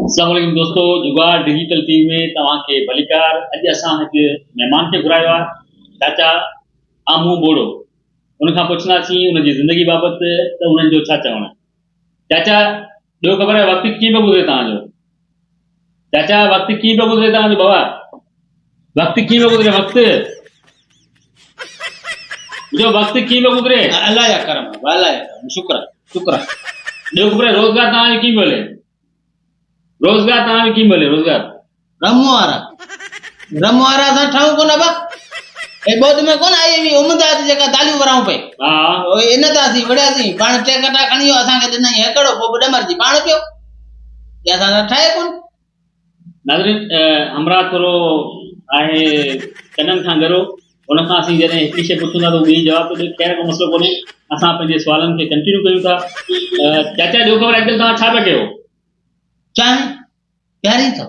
अस्सलाम वालेकुम दोस्तों, जुगाड़ डिजिटल टीवी में तव्हांखे भलीकार। अॼु असां हिकु महिमान खे घुरायो आहे, चाचा आमू बोड़ो। उनखां पुछंदासीं उनजी ज़िंदगी बाबति त उन्हनि जो छा चवणु आहे। चाचा, ॿियो ख़बर आहे वक़्तु कीअं पियो गुज़रे तव्हांजो? चाचा, वक़्तु कीअं पियो गुज़रे तव्हांजो बाबा? वक़्तु कीअं पियो गुज़रे? वक़्तु कीअं पियो गुज़रे? अल्लाह जा करम, अल्लाह जा करम, शुक्र शुक्र। ॿियो ख़बर आहे रोज़गार तव्हांजो कीअं पियो हले? रोज़गार तव्हांजो कीअं पियो हले? रोज़गार रमू वारा असां ठाहियूं कोन बा। ए बोध में कोन आई हुई उमदाद जेका दालियूं वराऊं पे। हाँ इन त असीं वड़ियासीं पाण टे कटा खणी वियो असांखे ॾिनई हेकड़ो पोइ ॿ मर्जी पाण पियो या असां ठाहे कोन। नाज़रीन, हमरा थोरो आहे कननि खां गरो। उनखां असीं जॾहिं हिकिड़ी शइ पुछूं था त ॿी जवाब थो ॾे। ख़ैर को मसइलो कोन्हे, असां पंहिंजे सुवालनि खे कंटिन्यू कयूं था। चाचा, ॿियो ख़बर अॼुकल्ह तव्हां छा पिया कयो? चांहि प्यारी अथव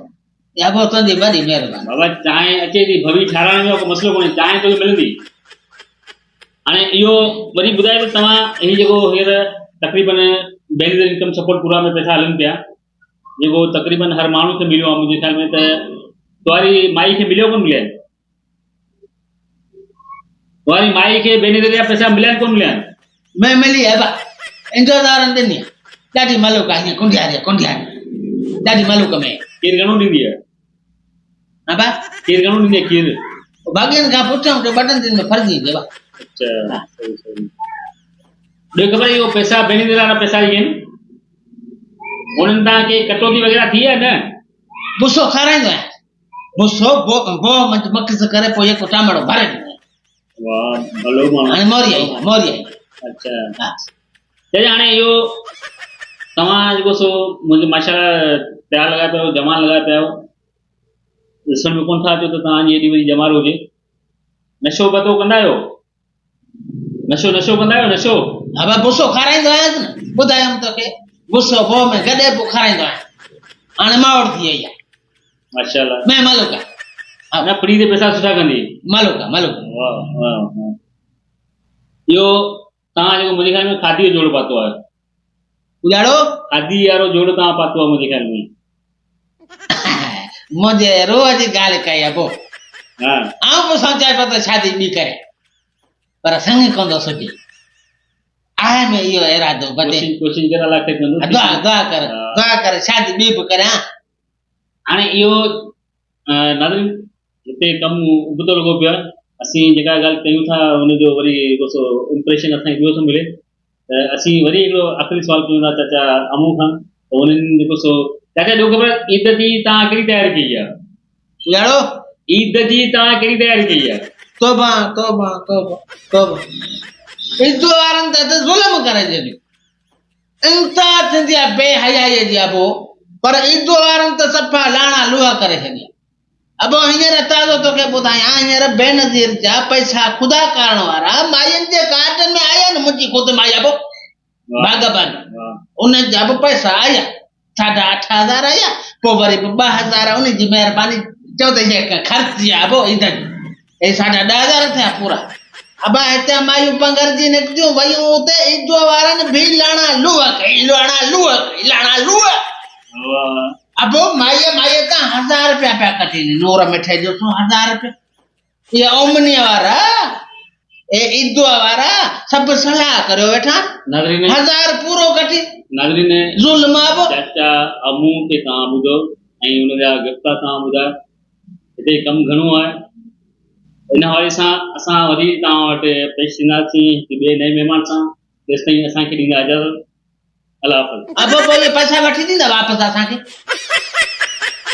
या पोइ तुंहिंजी वॾी महिरबानी। बाबा, चांहि अचे थी, भवी ठाराइण जो को मसइलो कोन्हे, चांहि तोखे मिलंदी। हाणे इहो वरी ॿुधायो त तव्हां हीउ जेको हींअर तक़रीबन बेनियर इनकम सपोर्ट प्रोग्राम में पैसा हलनि पिया, जेको तक़रीबन हर माण्हू खे मिलियो आहे मुंहिंजे ख़्याल में, त तुम्हारी माई खे मिलियो कोन मिलिया आहिनि? तुम्हारी माई खे बेनियर जा पैसा मिलिया कोन मिलिया आहिनि? मैं मिली है बा इंतज़ारनि ॾिनी आहे ॾाढी मलूक आहे, हीअं कुंडियारी ॾाढी मलूक में। केरु घणो ॾींदी आहे? हा बा, केरु घणो ॾींदी आहे? केरु बाक़ियुनि खां पुछूं त ॿ टिनि दिन में फर्ज़ी ईंदे बा। अच्छा, सही सही। ॿियो ख़बर इहो पैसा बेनियर वारा पैसा इहे आहिनि, उन्हनि तव्हांखे कटौती वग़ैरह थी आहे न? बुसो खाराईंदो आहियां, बुसो बो मक्स करे पोइ हिकु टामड़ो भरे ॾींदो आहियां। वाह, भलो माण्हू। हाणे मोरी आई। अच्छा, चाचा, हाणे इहो तव्हां जेको सो मुंहिंजो माशाल्लाह तयारु लॻाए पिया आहियो, जमाल लॻाए पिया आहियो, ॾिसण में कोन था अचो त तव्हांजी एॾी वॾी जमाल हुजे। नशो पतो कंदा आहियो? नशो कंदा आहियो? नशो? हा बा, बुसो खाराईंदो आहियां न, ॿुधायमि तोखे, बुसो बो में गॾे पोइ खाराईंदो आहियां। हाणे मावड़ थी वई आहे माशाल्लाह। मैं मलूक आहे। हा, न फ्री ते पैसा सुठा कंदी। मलूक आहे, मलूक। वाह वाह वाह। इहो तव्हां जेको मुंहिंजे ख़्याल में खादी जो जोड़ पातो आहे, उजाड़ो खादी वारो जोड़ तव्हां पातो आहे मुंहिंजे ख़्याल में। मुंहिंजे रोज़ जी ॻाल्हि कई आहे पोइ हाँ, आऊं पोइ सोचां पियो त शादी ॿी करे, पर संग कंदो सुठी आहे में इहो इरादो बदे। कोशिश कर अलाह खे कंदो। दुआ कर शादी ॿी बि करे। हाणे इहो नाज़रीन, हिते कमु उबतो लॻो पियो आहे। असीं जेका ॻाल्हि कयूं था हुनजो वरी हिकु सो इम्प्रेशन असांखे ॿियो थो मिले, त असीं वरी हिकिड़ो आख़िरी सुवाल कयूं था चाचा आमू खां। त उन्हनि जेको सो चाचा, ॿियो ख़बर ईद जी तव्हां कहिड़ी तयारी कई आहे? उजाड़ो ईद जी तव्हां कहिड़ी तयारी कई आहे? तौबा तौबा तौबा तौबा। इज़्ज़त वारनि ते ज़ुल्म करे छॾियो, इंतहा थींदी आहे बेहयाईअ जी अबो, पर इज़्ज़त वारनि त सफ़ा लाणा लूहा करे छॾिया। अबो हींअर ताज़ो तोखे ॿुधायां, हींअर बेनज़ीर जा पैसा ख़ुदा करण वारा मायुनि जे कार्ड में आया न, मुंहिंजी ख़ुदि माई अबो भागबान, उन जा बि पैसा आया 8,500 आया, पोइ वरी 2,000 उन जी महिरबानी चओ त ख़र्च जी अबो ईद जी 10,500 थिया पूरा। अब हिते मायूं पंगरजी निकितियूं वयूं उते, इज़्ज़त वारनि बि लाणा लूह कई। अब माई त 1,000 रुपया पिया कटी नूर मिठे जो 1,000 रुपया। ये ओमनी वारा ए इज़्ज़त वारा सब सलाह करियो वेठा, 1,000 पूरो कटी। नाज़रीन, ज़ुल्म अब चाचा आमू खे तव्हां ॿुधो ऐं हुनजा गिफ़्ट तव्हां ॿुधायो। हिते कमु घणो आहे, इन हवाले सां असां वरी तव्हां वटि पेश थींदासीं ॿिए नए महिमान सां। तेसिताईं असांखे ॾींदा इजाज़त। अल्लाह हाफ़िज़। अब पोइ पैसा वठी ॾींदा वापसि असांखे?